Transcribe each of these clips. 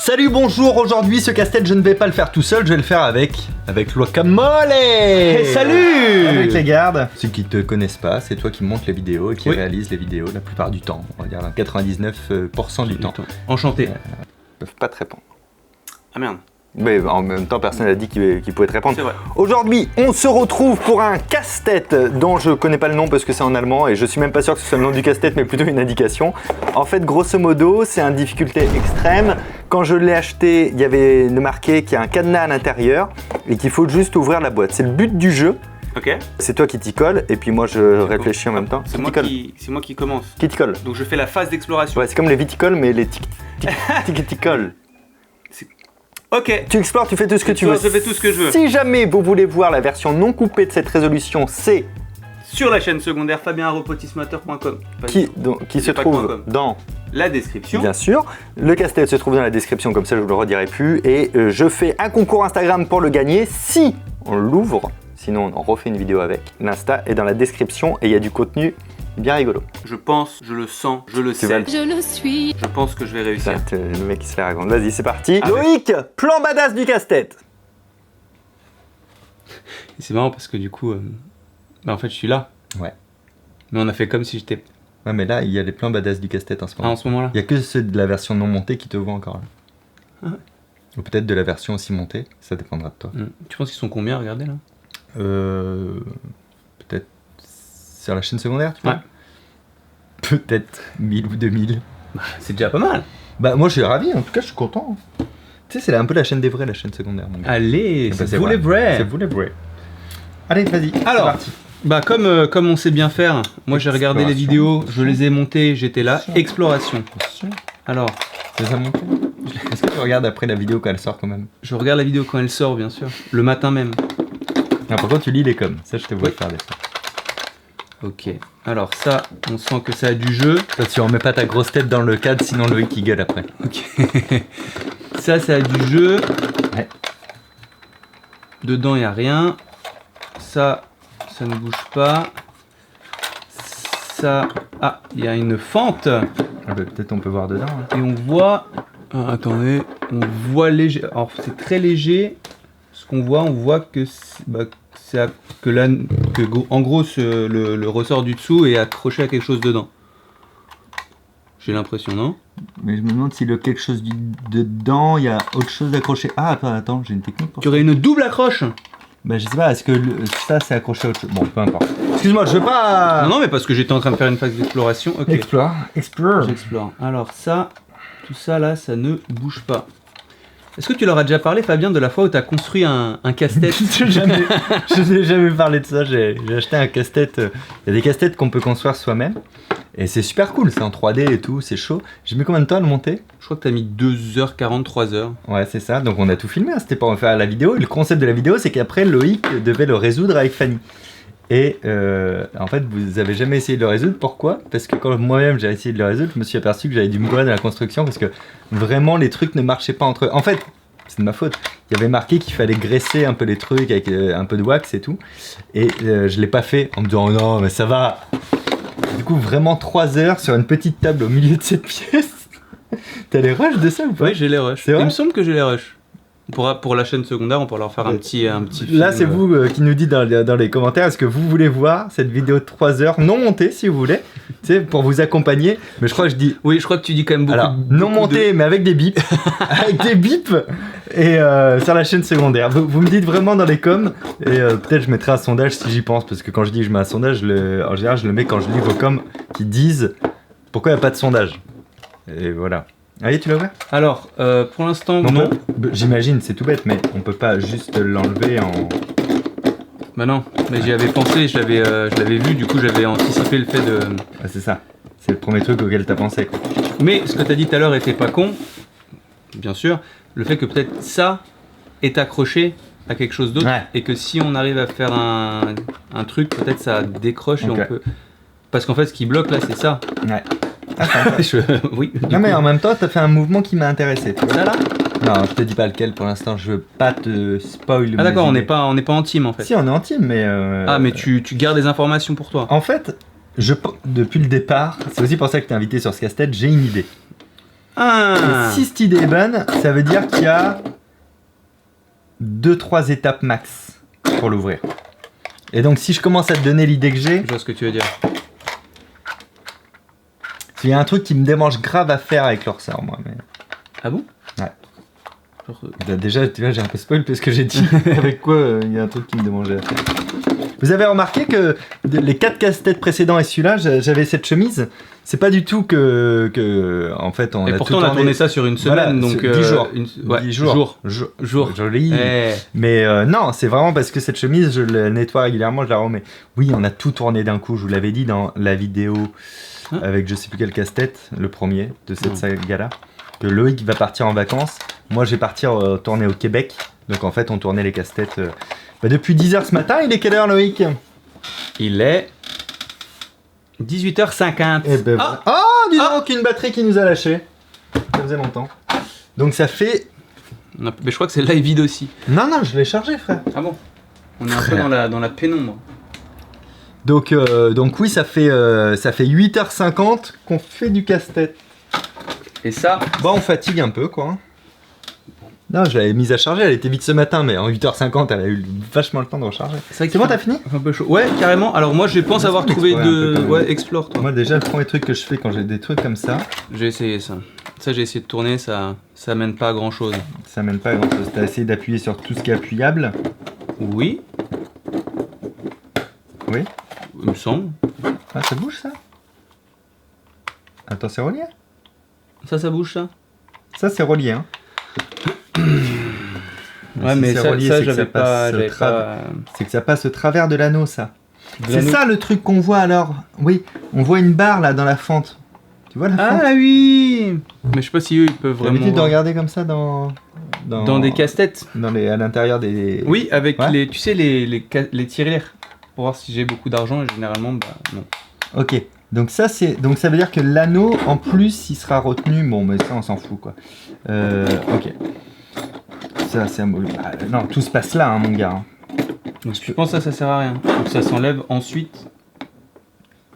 Salut, bonjour, aujourd'hui ce casse-tête je ne vais pas le faire tout seul, je vais le faire avec Guacamole. Hey, salut. Avec les gardes. Ceux qui te connaissent pas, c'est toi qui montes les vidéos et qui réalise les vidéos la plupart du temps, on va dire 99% du temps. Enchanté. Ils peuvent pas te répondre. Ah merde. Mais en même temps, personne n'a dit qu'il pouvait te répondre. C'est vrai. Aujourd'hui, on se retrouve pour un casse-tête dont je connais pas le nom parce que c'est en allemand et je suis même pas sûr que ce soit le nom du casse-tête, mais plutôt une indication. En fait, grosso modo, c'est une difficulté extrême. Quand je l'ai acheté, il y avait marqué qu'il y a un cadenas à l'intérieur et qu'il faut juste ouvrir la boîte. C'est le but du jeu. Ok. C'est toi qui t'y colle et puis moi je réfléchis en même temps. C'est moi qui commence. Qui t'y colle. Donc je fais la phase d'exploration. Ouais, c'est comme les viticoles, mais les tic-tic-tic-tic-colles. Ok. Tu explores, tu fais tout ce que tu veux. Je fais tout ce que je veux. Si jamais vous voulez voir la version non coupée de cette résolution, c'est Sur la chaîne secondaire fabienropotismateur.com qui se trouve dans la description. Bien sûr, le casse-tête se trouve dans la description, comme ça je vous le redirai plus. Et je fais un concours Instagram pour le gagner si on l'ouvre. Sinon on en refait une vidéo avec. L'Insta est dans la description et il y a du contenu bien rigolo. Je pense, je le sens, je le sais. Je le suis. Je pense que je vais réussir. Le mec qui se la raconte. Vas-y, c'est parti. Loïc, plan badass du casse-tête. C'est marrant parce que du coup, en fait je suis là. Ouais. Mais on a fait comme si j'étais... Ouais, mais là, il y a les plans badass du casse-tête en ce moment. Ah, en ce moment-là. Il y a que ceux de la version non montée qui te voient encore là. Ah ouais. Ou peut-être de la version aussi montée, ça dépendra de toi. Tu penses qu'ils sont combien, regardez là? Peut-être sur la chaîne secondaire, tu vois. Ouais. Peut-être 1000 ou 2000. C'est déjà pas mal. Bah moi je suis ravi, en tout cas je suis content. Tu sais, c'est un peu la chaîne des vrais, la chaîne secondaire. Mon gars. Allez, bah, c'est vous les vrais. C'est vous les vrais. Allez, vas-y. Alors, c'est parti. bah comme on sait bien faire, moi j'ai regardé les vidéos, je les ai montées, j'étais là. Exploration. Alors, Ça les a montés. Est-ce que tu regardes après la vidéo quand elle sort quand même? je regarde la vidéo quand elle sort, bien sûr. Le matin même. Non, par contre tu lis les coms, ça je te vois faire des fois. Ok. Alors ça, on sent que ça a du jeu. Toi tu remets pas ta grosse tête dans le cadre, sinon Loïc il gueule après. Ok. Ça a du jeu. Ouais. Dedans, il n'y a rien. Ça ne bouge pas. Ça... Ah, il y a une fente. Ah bah, peut-être on peut voir dedans. Hein. Et on voit... Ah, attendez. On voit léger... Alors, c'est très léger. Ce qu'on voit, on voit que... En gros, le ressort du dessous est accroché à quelque chose dedans. J'ai l'impression, non? Mais je me demande si le quelque chose dedans, il y a autre chose d'accroché. Ah attends, j'ai une technique pour Tu aurais une double accroche. Bah je sais pas, est-ce que ça c'est accroché à autre chose? Bon, peu importe. Excuse-moi, je veux pas... Non, mais parce que j'étais en train de faire une phase d'exploration. Ok. Explore. J'explore. Alors ça, tout ça là, ça ne bouge pas. Est-ce que tu leur as déjà parlé, Fabien, de la fois où tu as construit un casse-tête? Je n'ai jamais parlé de ça, j'ai acheté un casse-tête. Il y a des casse-têtes qu'on peut construire soi-même. Et c'est super cool, c'est en 3D et tout, c'est chaud. J'ai mis combien de temps à le monter? Je crois que tu as mis 2h40, 3h. Ouais, c'est ça, donc on a tout filmé, hein. C'était pour faire la vidéo. Et le concept de la vidéo, c'est qu'après, Loïc devait le résoudre avec Fanny. Et en fait, vous avez jamais essayé de le résoudre. Pourquoi? Parce que quand moi-même j'ai essayé de le résoudre, je me suis aperçu que j'avais dû me gourer dans la construction parce que vraiment les trucs ne marchaient pas entre eux. En fait, c'est de ma faute. Il y avait marqué qu'il fallait graisser un peu les trucs avec un peu de wax et tout. Et je l'ai pas fait en me disant oh non, mais ça va. Du coup, vraiment 3 heures sur une petite table au milieu de cette pièce. T'as les rushs de ça ou pas? Oui, j'ai les rushs. C'est vrai? Il me semble que j'ai les rushs. Pour la chaîne secondaire, on pourra leur faire un petit film. Là, c'est vous qui nous dites dans les commentaires, est-ce que vous voulez voir cette vidéo de 3 heures, non montée si vous voulez, pour vous accompagner. Mais je crois que je dis... Oui, je crois que tu dis quand même beaucoup. Alors, non montée, mais avec des bips. Avec des bips. Et sur la chaîne secondaire. Vous me dites vraiment dans les coms. Et peut-être je mettrai un sondage si j'y pense. Parce que quand je dis que je mets un sondage, en général, je le mets quand je lis vos coms qui disent pourquoi il n'y a pas de sondage. Et voilà. Allez, tu l'as ouvert? Alors, pour l'instant, non. J'imagine, c'est tout bête, mais on peut pas juste l'enlever en... Bah non, mais j'y avais pensé, je l'avais vu, du coup j'avais anticipé le fait de... Ah, c'est ça. C'est le premier truc auquel t'as pensé, quoi. Mais ce que t'as dit tout à l'heure était pas con, bien sûr. Le fait que peut-être ça est accroché à quelque chose d'autre, ouais. Et que si on arrive à faire un truc, peut-être ça décroche et on peut... Parce qu'en fait, ce qui bloque là, c'est ça. Ouais. Oui. Non, mais en même temps, t'as fait un mouvement qui m'a intéressé. Ça là? Non, je te dis pas lequel pour l'instant, je veux pas te spoil. Ah d'accord, on n'est pas en team en fait. Si, on est en team, mais... Ah, mais tu gardes des informations pour toi. En fait, depuis le départ, c'est aussi pour ça que t'es invité sur ce casse-tête, j'ai une idée. Ah. Et si cette idée est bonne, ça veut dire qu'il y a 2-3 étapes max pour l'ouvrir. Et donc si je commence à te donner l'idée que j'ai, Je vois ce que tu veux dire. il y a un truc qui me démange grave à faire avec leur sœur, moi. Mais... Ah bon? Ouais. Genre, Bah, déjà, tu vois, j'ai un peu spoil parce que j'ai dit avec quoi il y a un truc qui me démangeait à faire. Vous avez remarqué que les 4 casse-têtes précédents et celui-là, j'avais cette chemise. C'est pas du tout que en fait, on et a pourtant, tout on a tourné ça sur une Voilà, semaine, donc 10 jours. 10 jours. Jour. Joli. Eh. Mais non, c'est vraiment parce que cette chemise, je la nettoie régulièrement, je la remets. Oui, on a tout tourné d'un coup, je vous l'avais dit dans la vidéo avec je sais plus quel casse-tête, le premier de cette saga-là, que Loïc va partir en vacances. Moi, je vais partir tourner au Québec. Donc en fait, on tournait les casse-têtes depuis 10h ce matin. Il est quelle heure, Loïc? Il est 18h50. Eh ben, dis donc, une batterie qui nous a lâché. Ça faisait longtemps. Donc ça fait... Mais je crois que c'est live vide aussi. Non, je l'ai chargé, frère. Ah bon? On est un peu dans la pénombre. Donc oui, ça fait 8h50 qu'on fait du casse-tête. Et ça, Bon, on fatigue un peu, quoi. Non, je l'avais mise à charger, elle était vite ce matin, mais en 8h50, elle a eu vachement le temps de recharger. c'est C'est bon, t'as fini? un peu chaud. Ouais, carrément. Alors moi, je pense avoir trouvé explorer un peu deux... comme- Ouais, explore toi. Moi, déjà, le premier truc que je fais quand j'ai des trucs comme ça, J'ai essayé ça. Ça, j'ai essayé de tourner, ça mène pas à grand chose. ça mène pas à grand chose. T'as essayé d'appuyer sur tout ce qui est appuyable. Oui, Oui. il me semble. Ah, ça bouge, ça? Attends, c'est relié? Ça bouge ça? Ça, c'est relié, hein. Ouais, si mais c'est ça, relié, ça c'est que j'avais pas... passe C'est que ça passe au travers de l'anneau, ça. De C'est l'anneau. ça le truc qu'on voit alors. Oui, on voit une barre là dans la fente. Tu vois la fente? Ah oui. Mais je sais pas si eux, ils peuvent T'as vraiment... l'habitude de regarder comme ça dans Dans des casse-têtes. à l'intérieur des... Oui, avec Ouais. les... Tu sais, les tirelires. Pour voir si j'ai beaucoup d'argent, et généralement, bah non. Ok. Donc ça veut dire que l'anneau en plus il sera retenu. Bon, mais ça on s'en fout quoi. Ok. Ça c'est un non, tout se passe là, hein, mon gars. Hein. Donc si tu penses que ça sert à rien. Donc ça s'enlève ensuite.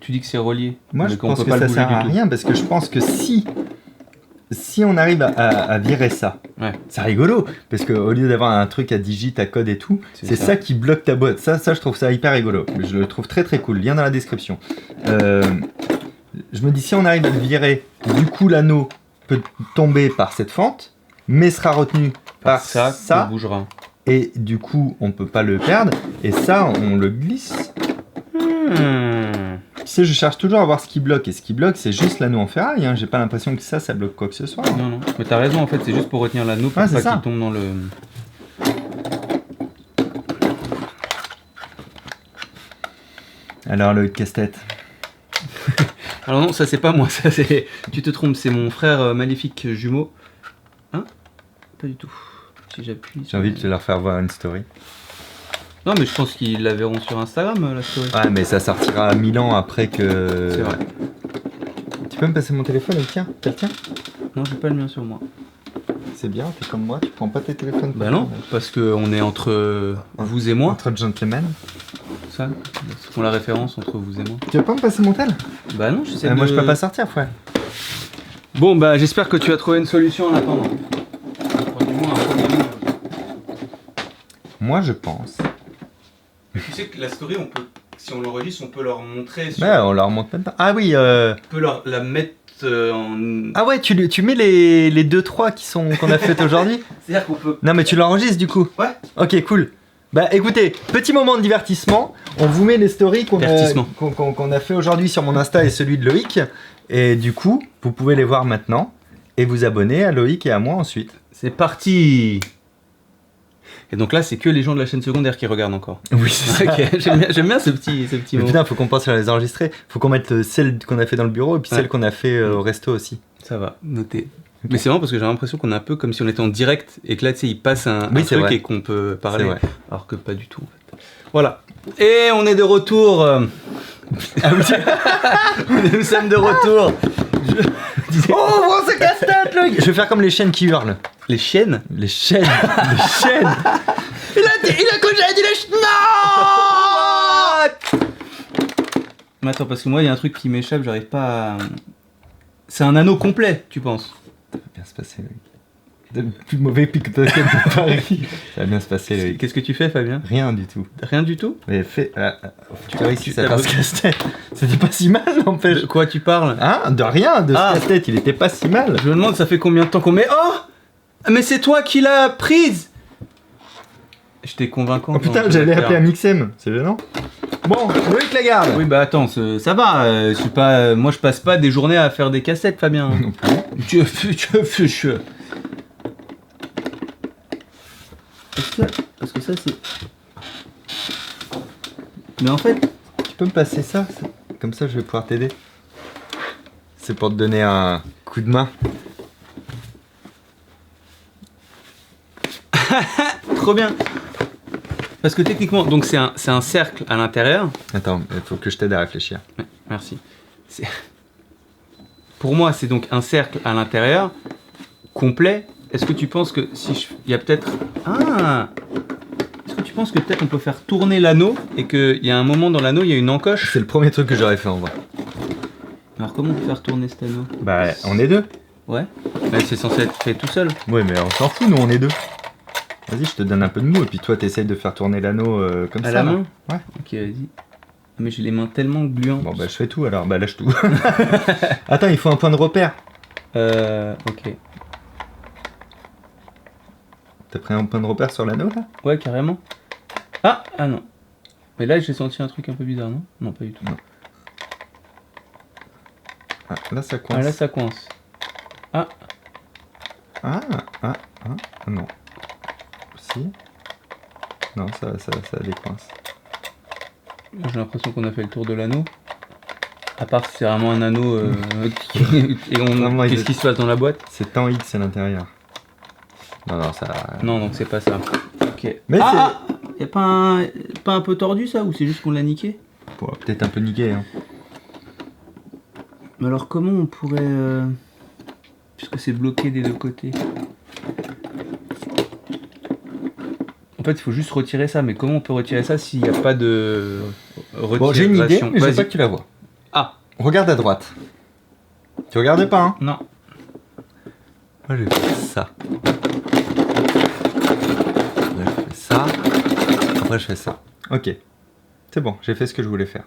Tu dis que c'est relié. Moi mais je qu'on pense peut que pas ça le bouger sert à du tout. rien parce que je pense que si on arrive à virer ça, Ouais. c'est rigolo parce que au lieu d'avoir un truc à digit, à code et tout, c'est ça qui bloque ta boîte. Ça je trouve ça hyper rigolo. Je le trouve très très cool. Lien dans la description. Je me dis si on arrive à le virer, du coup l'anneau peut tomber par cette fente, mais sera retenu par ça, ça. on bougera. Et du coup on peut pas le perdre. Et ça on le glisse. Tu sais, je cherche toujours à voir ce qui bloque. Et ce qui bloque, c'est juste l'anneau en ferraille. Hein. J'ai pas l'impression que ça bloque quoi que ce soit. Non. Mais t'as raison, en fait, c'est juste pour retenir l'anneau pour c'est pas ça. qu'il tombe dans le... Alors le casse-tête. Alors non, ça c'est pas moi, ça c'est... Tu te trompes, c'est mon frère maléfique jumeau. Hein? Pas du tout. Si j'appuie... J'ai envie de te leur faire voir une story. Non, mais je pense qu'ils la verront sur Instagram, la story. Ouais, mais ça sortira 1000 ans après que... C'est vrai. Tu peux me passer mon téléphone et tiens, t'as le tien? Non, j'ai pas le mien sur moi. C'est bien, t'es comme moi, tu prends pas tes téléphones. Bah non, parce qu'on est entre vous et moi. Entre gentlemen. Ça, c'est qu'on la référence entre vous et moi. Tu veux pas me passer mon tel? Bah non, j'essaie de... Moi je peux pas sortir, frère. Bon, bah j'espère que tu as trouvé une solution en attendant. Moi je pense. Tu sais que la story, on peut, si on l'enregistre, on peut leur montrer. Sur... Ouais, on leur remonte même pas. Ah oui, On peut la mettre en... Ah ouais, tu mets les 2-3 qu'on a faites aujourd'hui? C'est-à-dire qu'on peut... Non mais tu l'enregistres du coup? Ouais. Ok, cool. Bah écoutez, petit moment de divertissement. On vous met les stories qu'on a fait aujourd'hui sur mon Insta et celui de Loïc. Et du coup, vous pouvez les voir maintenant. Et vous abonner à Loïc et à moi ensuite. C'est parti. Et donc là, c'est que les gens de la chaîne secondaire qui regardent encore. Oui, c'est ça. Ok, j'aime bien ce petit Mais moment. putain, faut qu'on pense à les enregistrer. Faut qu'on mette celle qu'on a fait dans le bureau et puis Ouais. celle qu'on a fait au resto aussi. Ça va, noté. Mais c'est marrant parce que j'ai l'impression qu'on est un peu comme si on était en direct et que là, tu sais, il passe un Oui, c'est truc vrai. et qu'on peut parler. C'est vrai. Alors que pas du tout, en fait. Voilà. Et on est de retour. Ah oui, nous sommes de retour. Oh, bon, c'est casse-tête, Loïc. Je vais faire comme les chiennes qui hurlent. Les chiennes. Les chiennes. Les chiennes. Il a cru que j'avais dit les chiennes. Non. Mais attends, parce que moi, il y a un truc qui m'échappe, j'arrive pas à... C'est un anneau complet, tu penses? bien se passer, Loïc. Le plus mauvais pickpocket de Paris. Ça va bien se passer, Loïc. Qu'est-ce que tu fais, Fabien? Rien du tout. Rien du tout? Mais fais... tu réussis à faire ce casse-tête. C'était pas si mal, n'empêche. De quoi tu parles? Hein? De rien, de ce casse-tête, il était pas si mal. Je me demande, ça fait combien de temps qu'on met... Oh! Mais c'est toi qui l'as prise! J'étais convaincant. Oh putain, j'allais appeler un Mixem, c'est gênant. Bon, Loïc Lagarde. Oui, bah attends, ça va. Je suis pas, moi, je passe pas des journées à faire des cassettes, Fabien. Non plus. Parce que ça, c'est... Mais en fait... Tu peux me passer ça? Comme ça, je vais pouvoir t'aider. C'est pour te donner un coup de main. Trop bien. Parce que techniquement, donc c'est un cercle à l'intérieur. Attends, il faut que je t'aide à réfléchir. Ouais, merci. Pour moi, c'est donc un cercle à l'intérieur, complet. Est-ce que tu penses que si il y a peut-être... Ah! Est-ce que tu penses que peut-être on peut faire tourner l'anneau et qu'il y a un moment dans l'anneau, il y a une encoche? C'est le premier truc que j'aurais fait en vrai. Alors comment on peut faire tourner cet anneau? Bah, on est deux. Ouais. Mais c'est censé être fait tout seul. Ouais, mais on s'en fout, nous, on est deux. Vas-y, je te donne un peu de mou, et puis toi, t'essayes de faire tourner l'anneau comme ça. À la main? Ouais. Ok, vas-y. Mais j'ai les mains tellement gluantes. Bon, bah, je fais tout alors. Bah, lâche tout. Attends, il faut un point de repère. Ok. T'as pris un point de repère sur l'anneau, là? Ouais, carrément. Ah non. Mais là, j'ai senti un truc un peu bizarre, non? Non, pas du tout. Non. Ah, là, ça coince. Ah, là, ça coince. Ah, non. Si. Non, ça décoince. J'ai l'impression qu'on a fait le tour de l'anneau. À part si c'est vraiment un anneau et qu'est-ce qui se passe dans la boîte? C'est tant X à l'intérieur. Non, ça... Non, donc c'est pas ça. Ok. Mais Y'a pas un peu tordu ça, ou c'est juste qu'on l'a niqué? Bon, peut-être un peu niqué, hein. Mais alors comment on pourrait... Puisque c'est bloqué des deux côtés. En fait, il faut juste retirer ça, mais comment on peut retirer ça s'il n'y a pas de retiration? Bon, j'ai une idée, mais je veux pas que tu la vois. Ah! Regarde à droite. Tu regardes pas, hein? Non. Moi, je vais faire ça. Là, je fais ça. Après, je fais ça. Ok. C'est bon, j'ai fait ce que je voulais faire.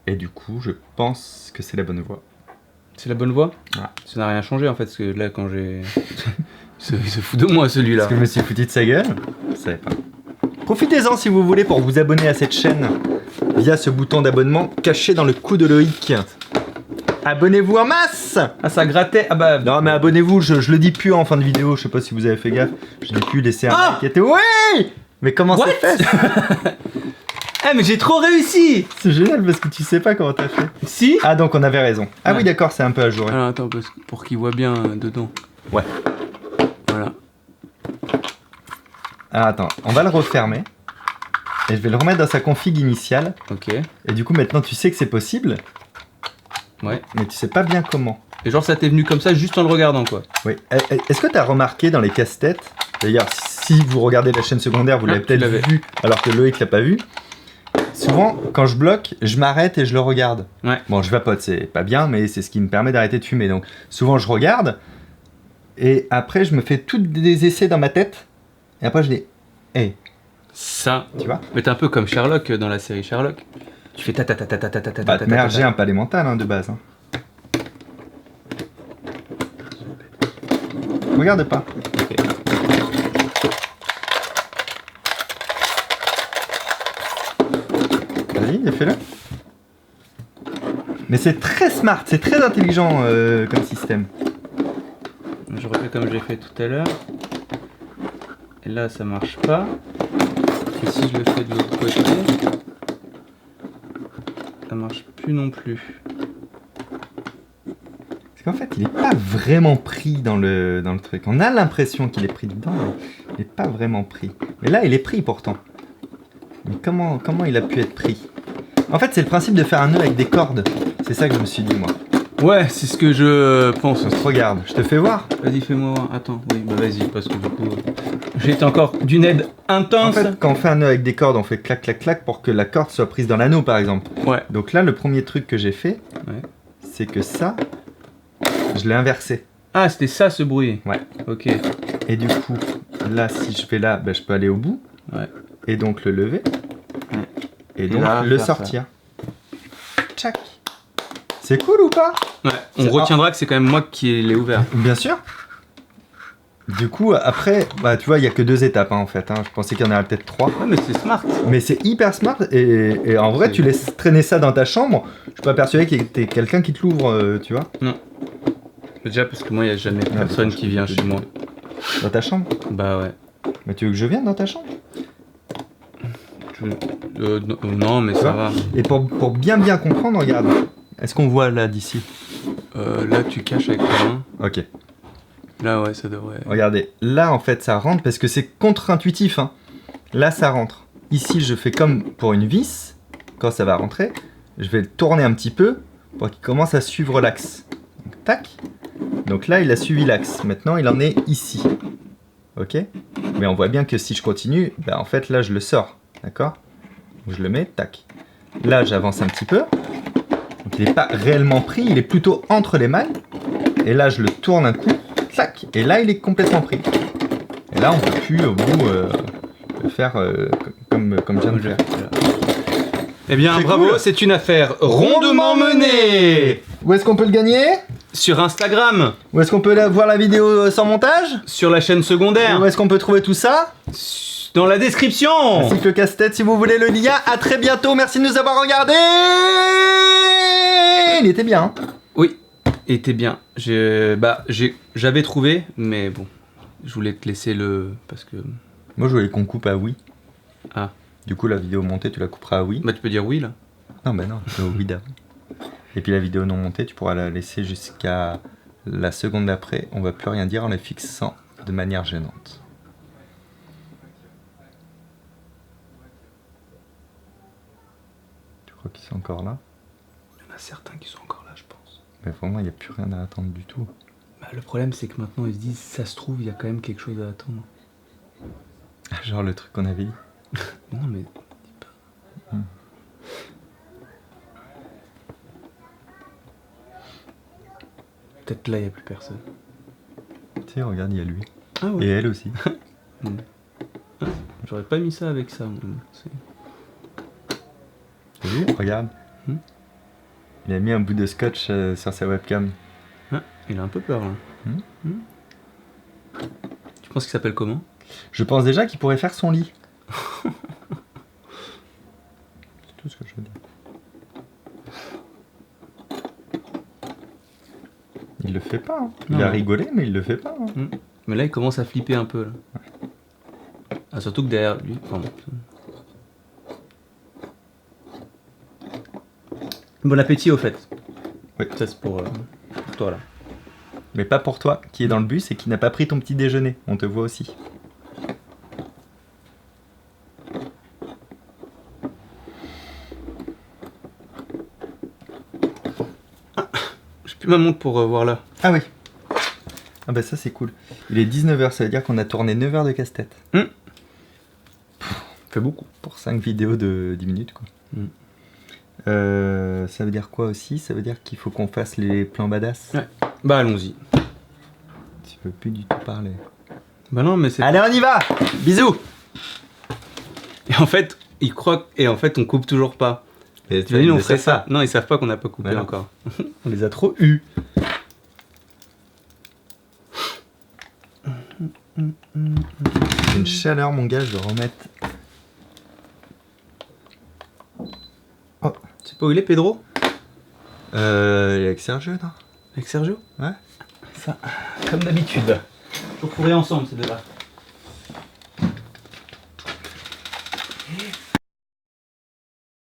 Et du coup, je pense que c'est la bonne voie. C'est la bonne voie? Ouais. Ça n'a rien changé en fait, parce que là, quand j'ai... Il se fout de moi celui-là. Parce que je me suis foutu de sa gueule? Je savais pas. Profitez-en si vous voulez pour vous abonner à cette chaîne via ce bouton d'abonnement caché dans le cou de Loïc. Abonnez-vous en masse! Ah, ça grattait. Ah bah... Non, mais abonnez-vous, je le dis plus en fin de vidéo, je sais pas si vous avez fait gaffe. Je dis plus, laissez un like et tout. Ouais! Mais comment ça fait? Eh, mais j'ai trop réussi! C'est génial parce que tu sais pas comment t'as fait. Si? Ah, donc on avait raison. Ah Ouais. oui, d'accord, c'est un peu ajouré. Alors attends, pour qu'il voit bien dedans. Ouais. Voilà. Ah, attends, on va le refermer. Et je vais le remettre dans sa config initiale. Ok. Et du coup, maintenant, tu sais que c'est possible. Ouais. Mais tu sais pas bien comment. Et genre ça t'est venu comme ça juste en le regardant quoi. Oui. Est-ce que t'as remarqué dans les casse-têtes, d'ailleurs, si vous regardez la chaîne secondaire, vous l'avez tu peut-être l'avais. vu, alors que Loïc l'a pas vu. Souvent, quand je bloque, je m'arrête et je le regarde. Ouais. Bon, je vapote, c'est pas bien, mais c'est ce qui me permet d'arrêter de fumer. Donc, souvent, je regarde, et après, je me fais tous des essais dans ma tête, et après, je dis, hey, Ça. tu vois? Mais t'es un peu comme Sherlock dans la série Sherlock. Tu fais ta ta ta ta ta ta ta ta ta ta. Mais j'ai un palais mental, hein, de base. Hein. Regarde pas. Ok. Vas-y, fais-le. Mais c'est très smart, c'est très intelligent comme système. Je refais comme j'ai fait tout à l'heure. Et là ça marche pas. Et si je le fais de l'autre côté, ça marche plus non plus. Parce qu'en fait, il est pas vraiment pris dans le truc. On a l'impression qu'il est pris dedans, mais il n'est pas vraiment pris. Mais là, il est pris pourtant. Mais comment il a pu être pris? En fait, c'est le principe de faire un nœud avec des cordes. C'est ça que je me suis dit, moi. Ouais, c'est ce que je pense. Regarde, je te fais voir. Vas-y, fais-moi voir. Attends, oui, bah vas-y, parce que du coup, j'ai été encore d'une aide intense. En fait, quand on fait un nœud avec des cordes, on fait clac, clac, clac pour que la corde soit prise dans l'anneau, par exemple. Ouais. Donc là, le premier truc que j'ai fait, Ouais. c'est que ça, Je l'ai inversé. Ah, c'était ça ce bruit. Ouais. Ok. Et du coup, là, si je fais là, ben, je peux aller au bout. Ouais. Et donc le lever. Ouais. Et donc là, le faire sortir. Tchac. C'est cool ou pas? Ouais. On retiendra que c'est quand même moi qui l'ai ouvert. Bien sûr. Du coup, après, bah, tu vois, il n'y a que 2 étapes hein, en fait. Hein. Je pensais qu'il y en aurait peut-être 3. Ouais, mais c'est smart. Mais c'est hyper smart et en vrai, tu laisses traîner ça dans ta chambre. Je suis pas persuadé qu'il y ait quelqu'un qui te l'ouvre, tu vois. Non. Déjà parce que moi, il n'y a jamais Ah, personne bah, qui vient chez moi. Dans ta chambre? Bah ouais. Mais tu veux que je vienne dans ta chambre? Non, mais ça va. Et pour bien comprendre, regarde. Est-ce qu'on voit là d'ici? Là, tu caches avec ta main. Ok. Là, ouais, ça devrait... Regardez, là en fait ça rentre parce que c'est contre-intuitif. Hein. Là ça rentre. Ici je fais comme pour une vis. Quand ça va rentrer, je vais le tourner un petit peu pour qu'il commence à suivre l'axe. Donc, tac. Donc là il a suivi l'axe. Maintenant il en est ici. Ok. Mais on voit bien que si je continue, bah, en fait là je le sors. D'accord. Je le mets, tac. Là j'avance un petit peu. Donc il n'est pas réellement pris, il est plutôt entre les mailles. Et là je le tourne un coup. Clac. Et là, il est complètement pris. Et là, on peut plus au bout le faire comme je viens de faire. Eh bien, bravo, cool. c'est une affaire rondement menée. Où est-ce qu'on peut le gagner? Sur Instagram, Où est-ce qu'on peut voir la vidéo sans montage? sur la chaîne Où secondaire, est-ce qu'on peut trouver tout ça? dans la description. Ainsi que le casse-tête si vous voulez le lien. À très bientôt. Merci de nous avoir regardés. Il était bien. Hein. Oui, et t'es bien. J'avais trouvé, mais bon, je voulais te laisser le... parce que... Moi, je voulais qu'on coupe à oui. Ah. Du coup, la vidéo montée, tu la couperas à oui. Bah tu peux dire oui, là. Non, bah non, au oui d'avant. Et puis la vidéo non montée, tu pourras la laisser jusqu'à la seconde d'après. On va plus rien dire en la fixant de manière gênante. Tu crois qu'ils sont encore là? Il y en a certains qui sont encore là, je pense. Mais vraiment, il n'y a plus rien à attendre du tout. Bah, le problème, c'est que maintenant, ils se disent, ça se trouve, il y a quand même quelque chose à attendre. Genre le truc qu'on avait dit. Non, mais... dis pas. Peut-être là, il n'y a plus personne. Tu sais, regarde, il y a lui. Ah ouais. Et elle aussi. J'aurais pas mis ça avec ça. Moi. T'as vu? Regarde. Il a mis un bout de scotch sur sa webcam. Ah, il a un peu peur, là. Tu penses qu'il s'appelle comment? Je pense déjà qu'il pourrait faire son lit. C'est tout ce que je veux dire. Il le fait pas. Hein. Il Non. a rigolé, mais il le fait pas. Hein. Mais là, il commence à flipper un peu, là. Ah, surtout que derrière lui... Pardon. Bon appétit, au fait. Oui. Ça, c'est pour toi, là. Mais pas pour toi, qui est dans le bus et qui n'a pas pris ton petit déjeuner. On te voit aussi. J'ai plus ma montre pour voir là. Ah oui. Ah bah ça c'est cool. Il est 19h, ça veut dire qu'on a tourné 9 heures de casse-tête. Fait beaucoup. Pour 5 vidéos de 10 minutes quoi. Ça veut dire quoi aussi? Ça veut dire qu'il faut qu'on fasse les plans badass. Ouais. Bah allons-y. Tu peux plus du tout parler. Bah non, mais c'est... Allez, on y va. Bisous. Et en fait, ils croient... Et en fait, on coupe toujours pas. Et Tu imagines, on ferait ça. Non, ils savent pas qu'on n'a pas coupé Voilà. encore. On les a trop eus. Une chaleur mon gars, je vais remettre. Tu sais pas où il est, Pedro? Il est avec Sergio, non? Avec Sergio? Ouais. Ça, comme d'habitude. Toujours courir ensemble, ces deux-là.